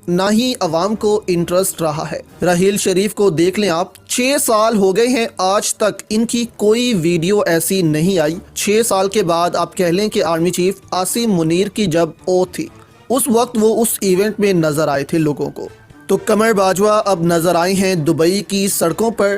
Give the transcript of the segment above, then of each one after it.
نہ ہی عوام کو انٹرسٹ رہا ہے۔ راحیل شریف کو دیکھ لیں آپ، 6 سال ہو گئے ہیں، آج تک ان کی کوئی ویڈیو ایسی نہیں آئی۔ 6 سال کے بعد آپ کہہ لیں کہ آرمی چیف عاصم منیر کی جب اوتھ تھی اس وقت وہ اس ایونٹ میں نظر آئے تھے لوگوں کو، تو قمر باجوہ اب نظر آئے ہیں دبئی کی سڑکوں پر۔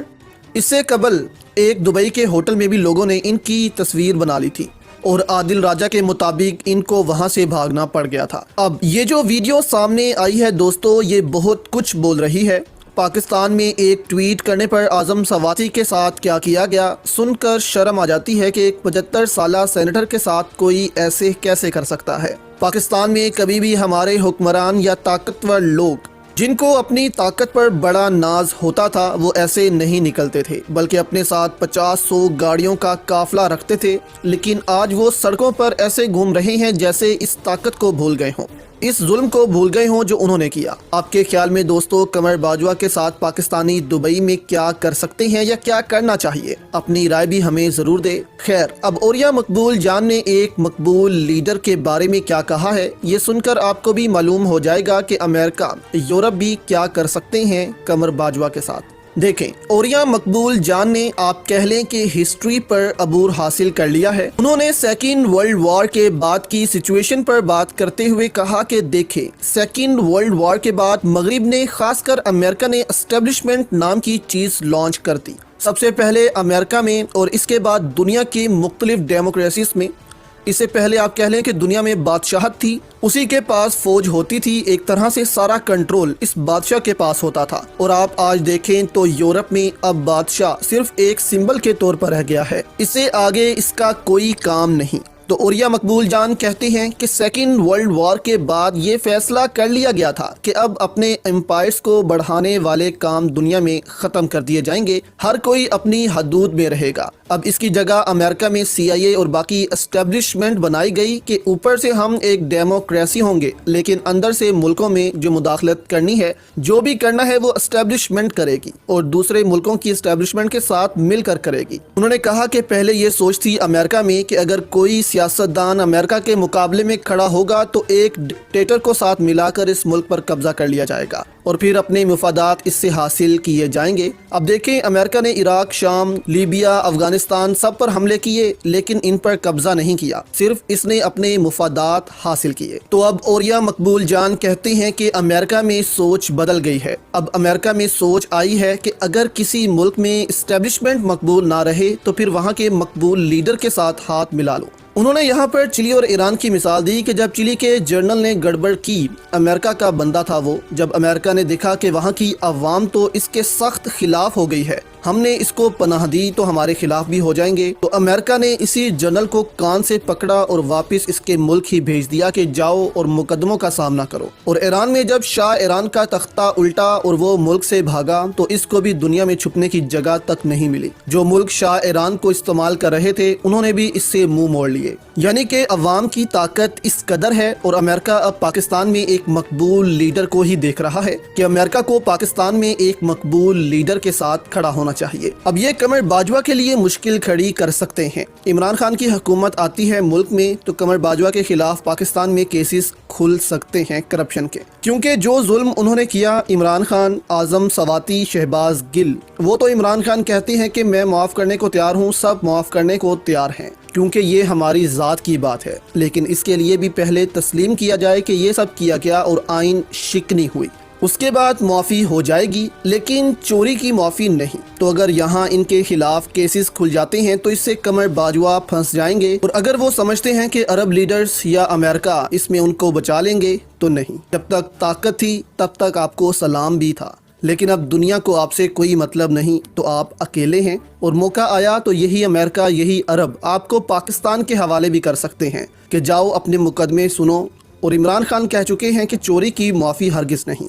اس سے قبل ایک دبئی کے ہوٹل میں بھی لوگوں نے ان کی تصویر بنا لی تھی اور عادل راجہ کے مطابق ان کو وہاں سے بھاگنا پڑ گیا تھا۔ اب یہ جو ویڈیو سامنے آئی ہے دوستو، یہ بہت کچھ بول رہی ہے۔ پاکستان میں ایک ٹویٹ کرنے پر اعظم سواتی کے ساتھ کیا کیا گیا، سن کر شرم آ جاتی ہے کہ ایک 75 سالہ سینیٹر کے ساتھ کوئی ایسے کیسے کر سکتا ہے۔ پاکستان میں کبھی بھی ہمارے حکمران یا طاقتور لوگ جن کو اپنی طاقت پر بڑا ناز ہوتا تھا وہ ایسے نہیں نکلتے تھے، بلکہ اپنے ساتھ 50-100 گاڑیوں کا قافلہ رکھتے تھے۔ لیکن آج وہ سڑکوں پر ایسے گھوم رہے ہیں جیسے اس طاقت کو بھول گئے ہوں، اس ظلم کو بھول گئے ہوں جو انہوں نے کیا۔ آپ کے خیال میں دوستو قمر باجوہ کے ساتھ پاکستانی دبئی میں کیا کر سکتے ہیں یا کیا کرنا چاہیے؟ اپنی رائے بھی ہمیں ضرور دے۔ خیر، اب عوریہ مقبول جان نے ایک مقبول لیڈر کے بارے میں کیا کہا ہے، یہ سن کر آپ کو بھی معلوم ہو جائے گا کہ امریکہ، یورپ بھی کیا کر سکتے ہیں قمر باجوہ کے ساتھ۔ دیکھیں، عوریہ مقبول جان نے آپ کہہ لیں کہ ہسٹری پر عبور حاصل کر لیا ہے۔ انہوں نے سیکنڈ ورلڈ وار کے بعد کی سچویشن پر بات کرتے ہوئے کہا کہ دیکھیں، سیکنڈ ورلڈ وار کے بعد مغرب نے، خاص کر امریکہ نے اسٹیبلشمنٹ نام کی چیز لانچ کر دی۔ سب سے پہلے امریکہ میں اور اس کے بعد دنیا کی مختلف ڈیموکریسیز میں۔ اس سے پہلے آپ کہہ لیں کہ دنیا میں بادشاہت تھی، اسی کے پاس فوج ہوتی تھی، ایک طرح سے سارا کنٹرول اس بادشاہ کے پاس ہوتا تھا۔ اور آپ آج دیکھیں تو یورپ میں اب بادشاہ صرف ایک سمبل کے طور پر رہ گیا ہے، اس سے آگے اس کا کوئی کام نہیں۔ تو عوریہ مقبول جان کہتے ہیں کہ سیکنڈ ورلڈ وار کے بعد یہ فیصلہ کر لیا گیا تھا کہ اب اپنے امپائرز کو بڑھانے والے کام دنیا میں ختم کر دیے جائیں گے، ہر کوئی اپنی حدود میں رہے گا۔ اب اس کی جگہ امریکہ میں CIA اور باقی اسٹیبلشمنٹ بنائی گئی کہ اوپر سے ہم ایک ڈیموکریسی ہوں گے، لیکن اندر سے ملکوں میں جو مداخلت کرنی ہے، جو بھی کرنا ہے وہ اسٹیبلشمنٹ کرے گی اور دوسرے ملکوں کی اسٹیبلشمنٹ کے ساتھ مل کر کرے گی۔ انہوں نے کہا کہ پہلے یہ سوچ تھی امریکہ میں کہ اگر کوئی سیاستدان امریکہ کے مقابلے میں کھڑا ہوگا تو ایک ڈکٹیٹر کو ساتھ ملا کر اس ملک پر قبضہ کر لیا جائے گا اور پھر اپنے مفادات اس سے حاصل کیے جائیں گے۔ اب دیکھیں، امریکہ نے عراق، شام، لیبیا، افغانستان سب پر حملے کیے، لیکن ان پر قبضہ نہیں کیا، صرف اس نے اپنے مفادات حاصل کیے۔ تو اب عوریہ مقبول جان کہتے ہیں کہ امریکہ میں سوچ بدل گئی ہے۔ اب امریکہ میں سوچ آئی ہے کہ اگر کسی ملک میں اسٹیبلشمنٹ مقبول نہ رہے تو پھر وہاں کے مقبول لیڈر کے ساتھ ہاتھ ملا لو۔ انہوں نے یہاں پر چلی اور ایران کی مثال دی کہ جب چلی کے جنرل نے گڑبڑ کی، امریکہ کا بندہ تھا وہ، جب امریکہ نے دیکھا کہ وہاں کی عوام تو اس کے سخت خلاف ہو گئی ہے، ہم نے اس کو پناہ دی تو ہمارے خلاف بھی ہو جائیں گے، تو امریکہ نے اسی جنرل کو کان سے پکڑا اور واپس اس کے ملک ہی بھیج دیا کہ جاؤ اور مقدموں کا سامنا کرو۔ اور ایران میں جب شاہ ایران کا تختہ الٹا اور وہ ملک سے بھاگا تو اس کو بھی دنیا میں چھپنے کی جگہ تک نہیں ملی۔ جو ملک شاہ ایران کو استعمال کر رہے تھے انہوں نے بھی اس سے منہ موڑ لیے۔ یعنی کہ عوام کی طاقت اس قدر ہے، اور امریکہ اب پاکستان میں ایک مقبول لیڈر کو ہی دیکھ رہا ہے کہ امریکہ کو پاکستان میں ایک مقبول لیڈر کے ساتھ کھڑا ہونا چاہیے۔ اب یہ قمر باجوہ کے لیے مشکل کھڑی کر سکتے ہیں۔ عمران خان کی حکومت آتی ہے ملک میں تو قمر باجوہ کے خلاف پاکستان میں کیسز کھل سکتے ہیں کرپشن کے، کیونکہ جو ظلم انہوں نے کیا عمران خان، اعظم سواتی، شہباز گل، وہ تو عمران خان کہتے ہیں کہ میں معاف کرنے کو تیار ہوں، سب معاف کرنے کو تیار ہیں کیونکہ یہ ہماری ذات کی بات ہے، لیکن اس کے لیے بھی پہلے تسلیم کیا جائے کہ یہ سب کیا گیا اور آئین شکنی ہوئی، اس کے بعد معافی ہو جائے گی، لیکن چوری کی معافی نہیں۔ تو اگر یہاں ان کے خلاف کیسز کھل جاتے ہیں تو اس سے قمر باجوہ پھنس جائیں گے، اور اگر وہ سمجھتے ہیں کہ عرب لیڈرز یا امریکہ اس میں ان کو بچا لیں گے تو نہیں، جب تک طاقت تھی تب تک آپ کو سلام بھی تھا، لیکن اب دنیا کو آپ سے کوئی مطلب نہیں تو آپ اکیلے ہیں، اور موقع آیا تو یہی امریکہ، یہی عرب آپ کو پاکستان کے حوالے بھی کر سکتے ہیں کہ جاؤ اپنے مقدمے سنو، اور عمران خان کہہ چکے ہیں کہ چوری کی معافی ہرگز نہیں۔